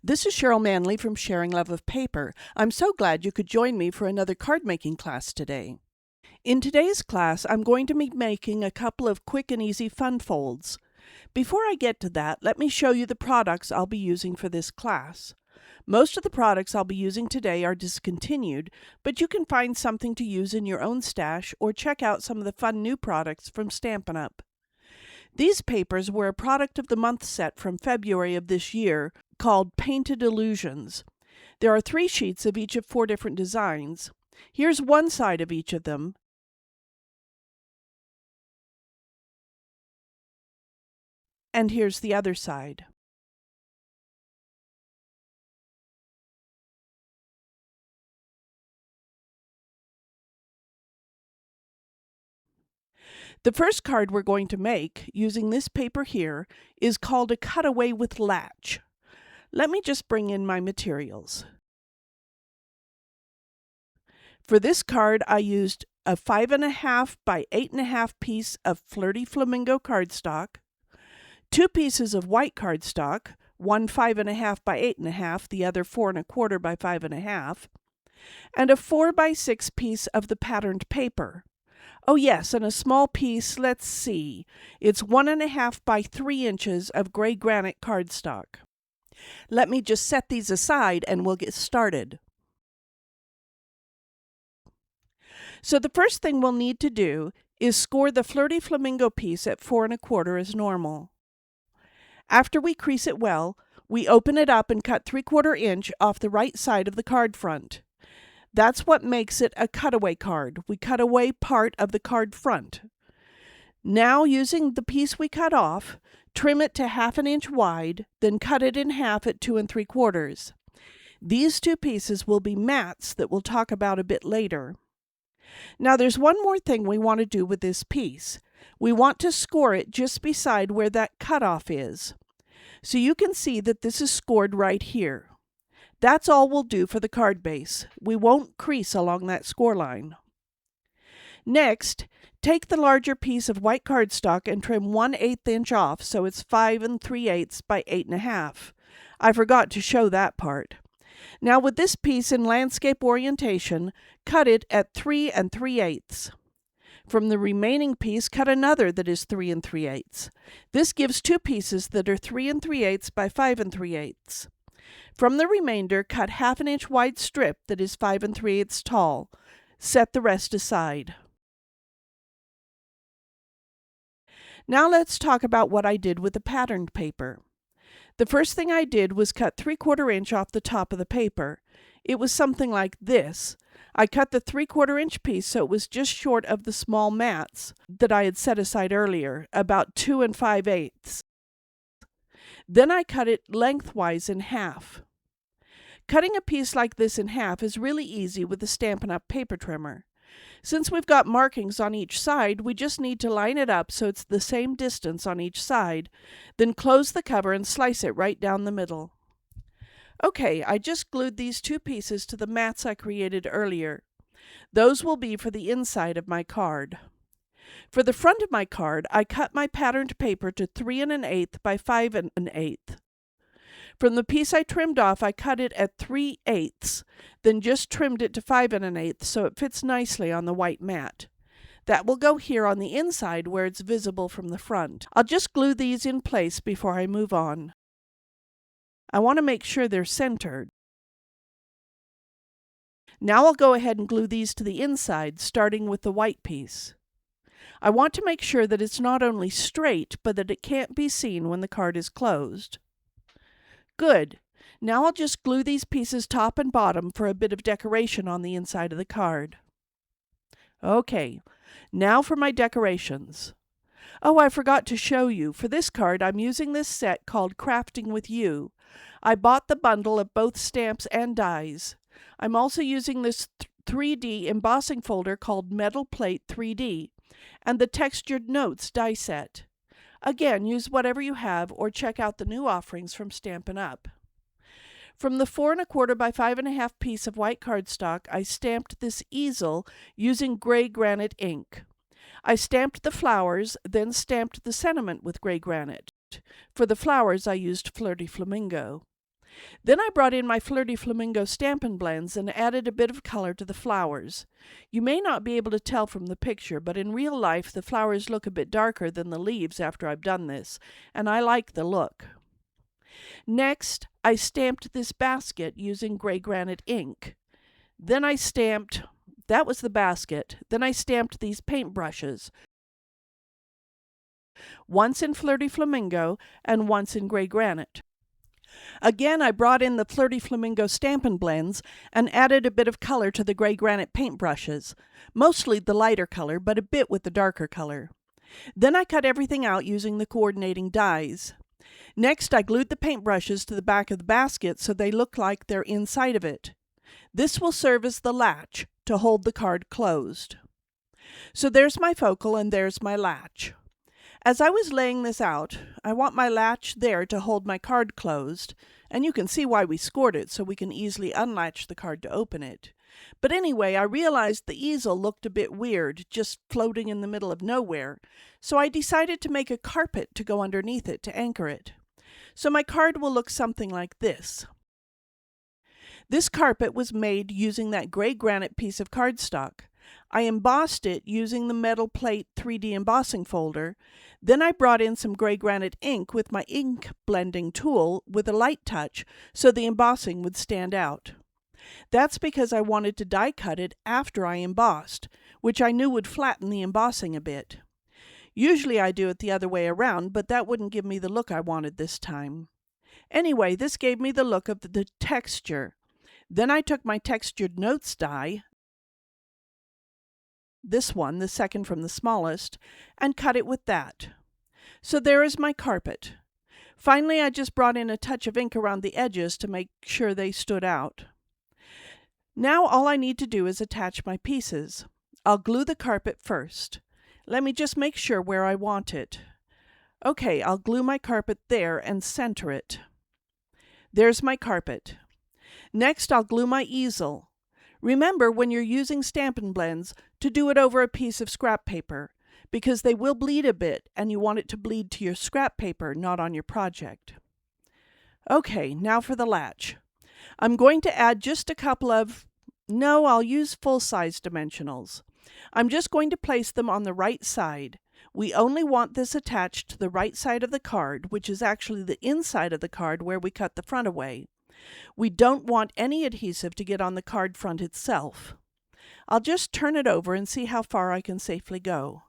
This is Cheryl Manley from Sharing Love of Paper. I'm so glad you could join me for another card making class today. In today's class, I'm going to be making a couple of quick and easy fun folds. Before I get to that, let me show you the products I'll be using for this class. Most of the products I'll be using today are discontinued, but you can find something to use in your own stash or check out some of the fun new products from Stampin' Up! These papers were a product of the month set from February of this year called Painted Illusions. There are 3 sheets of each of 4 different designs. Here's one side of each of them. And here's the other side. The first card we're going to make, using this paper here, is called a Cutaway with Latch. Let me just bring in my materials. For this card, I used a 5.5 by 8.5 piece of Flirty Flamingo cardstock, 2 pieces of white cardstock, one 5.5 by 8.5, the other 4.25 by 5.5, and a 4 by 6 piece of the patterned paper. Oh yes, and a small piece, let's see, it's 1.5 by 3 inches of gray granite cardstock. Let me just set these aside and we'll get started. So the first thing we'll need to do is score the Flirty Flamingo piece at 4.25 as normal. After we crease it well, we open it up and cut 3/4 inch off the right side of the card front. That's what makes it a cutaway card. We cut away part of the card front. Now, using the piece we cut off, trim it to 1/2 inch wide, then cut it in half at 2 3/4. These 2 pieces will be mats that we'll talk about a bit later. Now there's one more thing we want to do with this piece. We want to score it just beside where that cutoff is. So you can see that this is scored right here. That's all we'll do for the card base. We won't crease along that score line. Next, take the larger piece of white cardstock and trim 1/8 inch off so it's 5 3/8 by 8.5. I forgot to show that part. Now with this piece in landscape orientation, cut it at 3 3/8. From the remaining piece, cut another that is 3 3/8. This gives 2 pieces that are 3 3/8 by 5 3/8. From the remainder, cut 1/2 inch wide strip that is 5 3/8 tall. Set the rest aside. Now let's talk about what I did with the patterned paper. The first thing I did was cut 3/4 inch off the top of the paper. It was something like this. I cut the 3/4 inch piece so it was just short of the small mats that I had set aside earlier, about 2 5/8. Then I cut it lengthwise in half. Cutting a piece like this in half is really easy with the Stampin' Up! Paper trimmer. Since we've got markings on each side, we just need to line it up so it's the same distance on each side, then close the cover and slice it right down the middle. Okay, I just glued these 2 pieces to the mats I created earlier. Those will be for the inside of my card. For the front of my card, I cut my patterned paper to 3 1/8 by 5 1/8. From the piece I trimmed off, I cut it at 3/8, then just trimmed it to 5 1/8 so it fits nicely on the white mat. That will go here on the inside where it's visible from the front. I'll just glue these in place before I move on. I want to make sure they're centered. Now I'll go ahead and glue these to the inside, starting with the white piece. I want to make sure that it's not only straight, but that it can't be seen when the card is closed. Good. Now I'll just glue these pieces top and bottom for a bit of decoration on the inside of the card. Okay, now for my decorations. Oh, I forgot to show you. For this card, I'm using this set called Crafting with You. I bought the bundle of both stamps and dies. I'm also using this 3D embossing folder called Metal Plate 3D and the Textured Notes die set. Again, use whatever you have or check out the new offerings from Stampin' Up! From the 4 1/4 by 5.5 piece of white cardstock, I stamped this easel using gray granite ink. I stamped the flowers, then stamped the sentiment with gray granite. For the flowers, I used Flirty Flamingo. Then I brought in my Flirty Flamingo Stampin' Blends and added a bit of color to the flowers. You may not be able to tell from the picture, but in real life the flowers look a bit darker than the leaves after I've done this, and I like the look. Next, I stamped this basket using gray granite ink. Then I stamped, that was the basket, then I stamped these paintbrushes, once in Flirty Flamingo and once in gray granite. Again, I brought in the Flirty Flamingo Stampin' Blends and added a bit of color to the gray granite paintbrushes, mostly the lighter color, but a bit with the darker color. Then I cut everything out using the coordinating dies. Next, I glued the paintbrushes to the back of the basket so they look like they're inside of it. This will serve as the latch to hold the card closed. So there's my focal and there's my latch. As I was laying this out, I want my latch there to hold my card closed, and you can see why we scored it so we can easily unlatch the card to open it. But anyway, I realized the easel looked a bit weird, just floating in the middle of nowhere, so I decided to make a carpet to go underneath it to anchor it. So my card will look something like this. This carpet was made using that gray granite piece of cardstock. I embossed it using the metal plate 3D embossing folder. Then I brought in some gray granite ink with my ink blending tool with a light touch so the embossing would stand out. That's because I wanted to die cut it after I embossed, which I knew would flatten the embossing a bit. Usually I do it the other way around, but that wouldn't give me the look I wanted this time. Anyway, this gave me the look of the texture. Then I took my textured notes die, this one, the second from the smallest, and cut it with that. So there is my carpet. Finally, I just brought in a touch of ink around the edges to make sure they stood out. Now all I need to do is attach my pieces. I'll glue the carpet first. Let me just make sure where I want it. Okay, I'll glue my carpet there and center it. There's my carpet. Next, I'll glue my easel. Remember, when you're using Stampin' Blends, to do it over a piece of scrap paper, because they will bleed a bit, and you want it to bleed to your scrap paper, not on your project. Okay, now for the latch. I'm going to add just a couple of, no, I'll use full-size dimensionals. I'm just going to place them on the right side. We only want this attached to the right side of the card, which is actually the inside of the card where we cut the front away. We don't want any adhesive to get on the card front itself. I'll just turn it over and see how far I can safely go.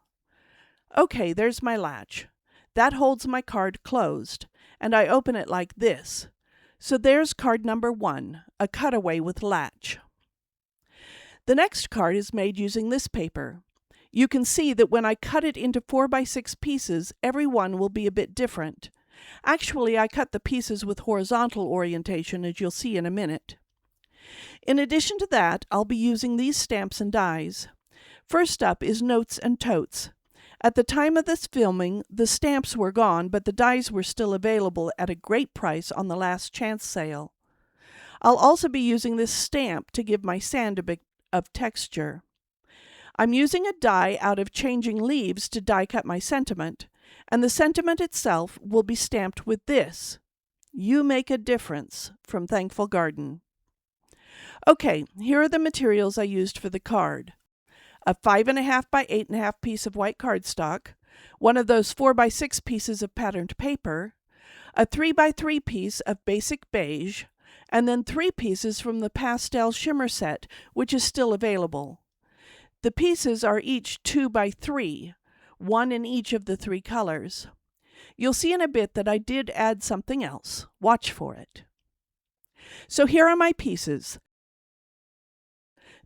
Okay, there's my latch. That holds my card closed, and I open it like this. So there's card number 1, a cutaway with latch. The next card is made using this paper. You can see that when I cut it into 4x6 pieces, every one will be a bit different. Actually, I cut the pieces with horizontal orientation, as you'll see in a minute. In addition to that, I'll be using these stamps and dies. First up is notes and totes. At the time of this filming, the stamps were gone, but the dies were still available at a great price on the last chance sale. I'll also be using this stamp to give my sand a bit of texture. I'm using a die out of Changing Leaves to die cut my sentiment, and the sentiment itself will be stamped with this, "You Make a Difference," from Thankful Garden. Okay, here are the materials I used for the card. A 5.5 by 8.5 piece of white cardstock, one of those 4x6 pieces of patterned paper, a 3x3 piece of basic beige, and then 3 pieces from the pastel shimmer set, which is still available. The pieces are each 2x3, one in each of the 3 colors. You'll see in a bit that I did add something else. Watch for it. So here are my pieces.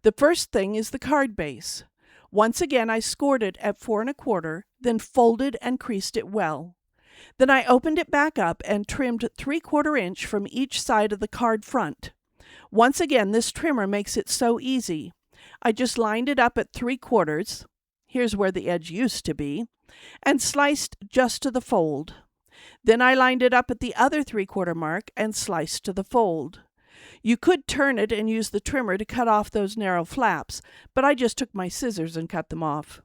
The first thing is the card base. Once again, I scored it at 4 1/4, then folded and creased it well. Then I opened it back up and trimmed 3/4 inch from each side of the card front. Once again, this trimmer makes it so easy. I just lined it up at 3/4, here's where the edge used to be, and sliced just to the fold. Then I lined it up at the other 3/4 mark and sliced to the fold. You could turn it and use the trimmer to cut off those narrow flaps, but I just took my scissors and cut them off.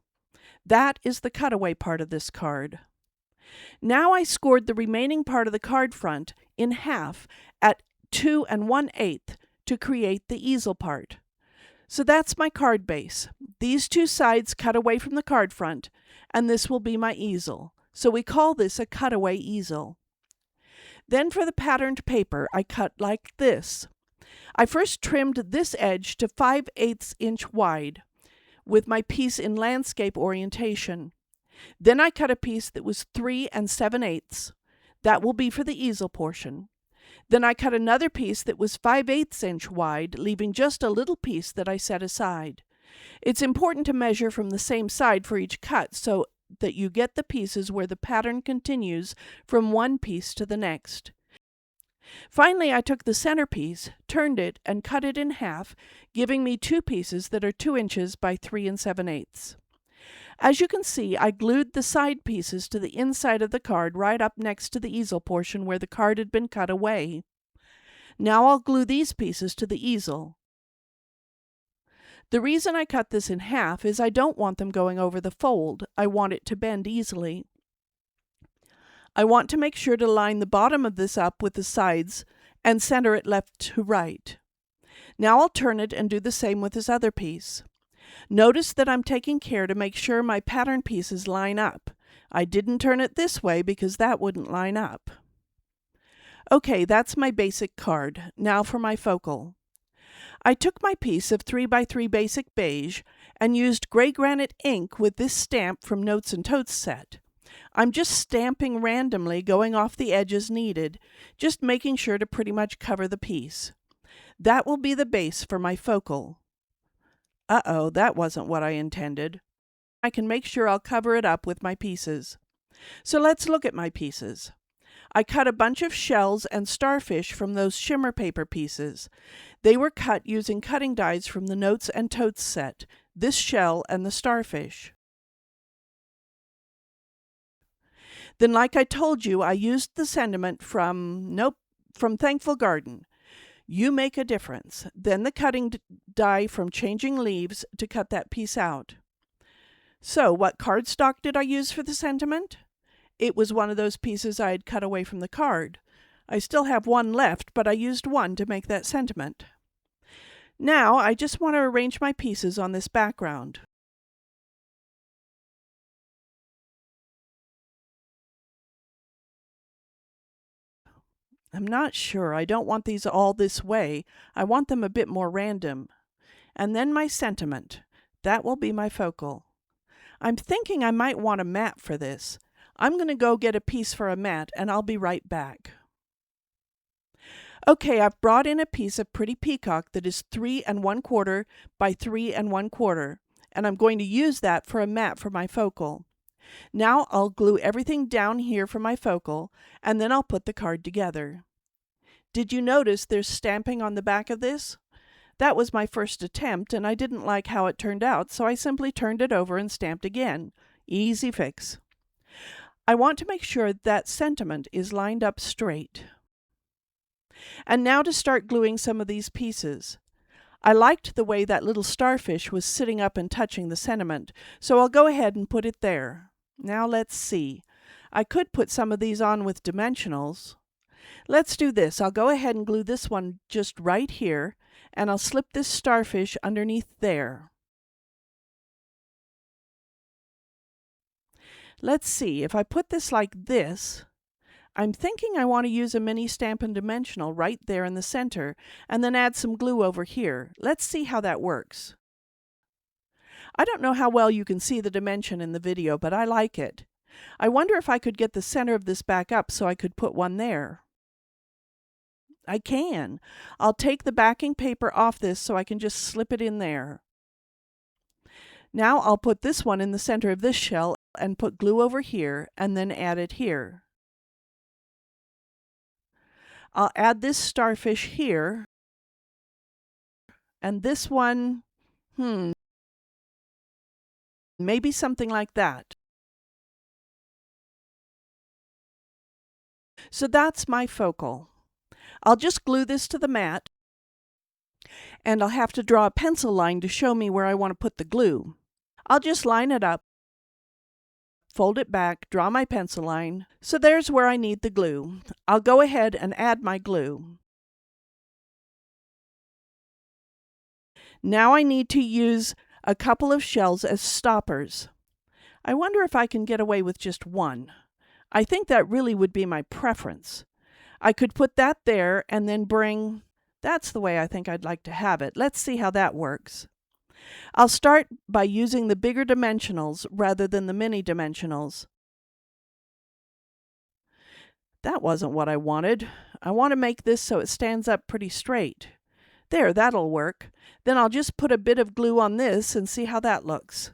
That is the cutaway part of this card. Now I scored the remaining part of the card front in half at 2 1/8 to create the easel part. So that's my card base. These two sides cut away from the card front, and this will be my easel. So we call this a cutaway easel. Then for the patterned paper, I cut like this. I first trimmed this edge to 5/8 inch wide with my piece in landscape orientation. Then I cut a piece that was 3 7/8. That will be for the easel portion. Then I cut another piece that was 5/8 inch wide, leaving just a little piece that I set aside. It's important to measure from the same side for each cut so that you get the pieces where the pattern continues from one piece to the next. Finally, I took the center piece, turned it, and cut it in half, giving me two pieces that are 2 inches by 3 7/8. As you can see, I glued the side pieces to the inside of the card right up next to the easel portion where the card had been cut away. Now I'll glue these pieces to the easel. The reason I cut this in half is I don't want them going over the fold. I want it to bend easily. I want to make sure to line the bottom of this up with the sides and center it left to right. Now I'll turn it and do the same with this other piece. Notice that I'm taking care to make sure my pattern pieces line up. I didn't turn it this way because that wouldn't line up. Okay, that's my basic card. Now for my focal. I took my piece of 3x3 basic beige and used gray granite ink with this stamp from Notes and Totes set. I'm just stamping randomly, going off the edges needed, just making sure to pretty much cover the piece. That will be the base for my focal. Uh-oh, that wasn't what I intended. I can make sure I'll cover it up with my pieces. So let's look at my pieces. I cut a bunch of shells and starfish from those shimmer paper pieces. They were cut using cutting dies from the Notes and Totes set, this shell and the starfish. Then, like I told you, I used the sentiment from Thankful Garden. You make a difference. Then the cutting die from Changing Leaves to cut that piece out. So, what cardstock did I use for the sentiment? It was one of those pieces I had cut away from the card. I still have one left, but I used one to make that sentiment. Now, I just want to arrange my pieces on this background. I'm not sure. I don't want these all this way. I want them a bit more random. And then my sentiment. That will be my focal. I'm thinking I might want a mat for this. I'm going to go get a piece for a mat, and I'll be right back. Okay, I've brought in a piece of Pretty Peacock that is 3 1/4 by 3 1/4, and I'm going to use that for a mat for my focal. Now I'll glue everything down here for my focal, and then I'll put the card together. Did you notice there's stamping on the back of this? That was my first attempt, and I didn't like how it turned out, so I simply turned it over and stamped again. Easy fix. I want to make sure that sentiment is lined up straight. And now to start gluing some of these pieces. I liked the way that little starfish was sitting up and touching the sentiment, so I'll go ahead and put it there. Now let's see. I could put some of these on with dimensionals. Let's do this. I'll go ahead and glue this one just right here, and I'll slip this starfish underneath there. Let's see. If I put this like this, I'm thinking I want to use a mini Stampin' Dimensional right there in the center, and then add some glue over here. Let's see how that works. I don't know how well you can see the dimension in the video, but I like it. I wonder if I could get the center of this back up so I could put one there. I can. I'll take the backing paper off this so I can just slip it in there. Now I'll put this one in the center of this shell and put glue over here and then add it here. I'll add this starfish here, and this one, maybe something like that. So that's my focal. I'll just glue this to the mat, and I'll have to draw a pencil line to show me where I want to put the glue. I'll just line it up, fold it back, draw my pencil line. So there's where I need the glue. I'll go ahead and add my glue. Now I need to use a couple of shells as stoppers. I wonder if I can get away with just one. I think that really would be my preference. I could put that there and then that's the way I think I'd like to have it. Let's see how that works. I'll start by using the bigger dimensionals rather than the mini dimensionals. That wasn't what I wanted. I want to make this so it stands up pretty straight. There, that'll work. Then I'll just put a bit of glue on this and see how that looks.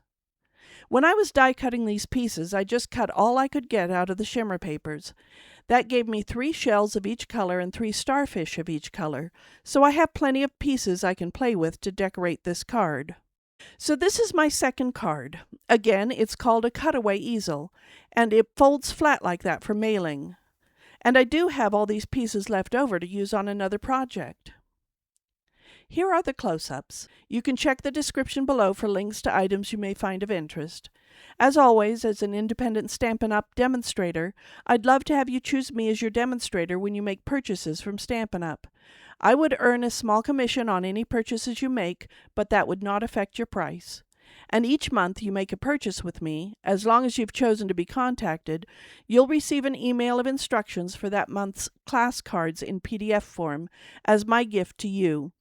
When I was die cutting these pieces, I just cut all I could get out of the shimmer papers. That gave me 3 shells of each color and 3 starfish of each color, so I have plenty of pieces I can play with to decorate this card. So this is my second card. Again, it's called a cutaway easel, and it folds flat like that for mailing. And I do have all these pieces left over to use on another project. Here are the close-ups. You can check the description below for links to items you may find of interest. As always, as an independent Stampin' Up! Demonstrator, I'd love to have you choose me as your demonstrator when you make purchases from Stampin' Up! I would earn a small commission on any purchases you make, but that would not affect your price. And each month you make a purchase with me, as long as you've chosen to be contacted, you'll receive an email of instructions for that month's class cards in PDF form as my gift to you.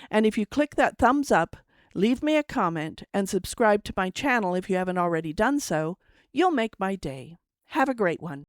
And if you click that thumbs up, leave me a comment, and subscribe to my channel if you haven't already done so, you'll make my day. Have a great one.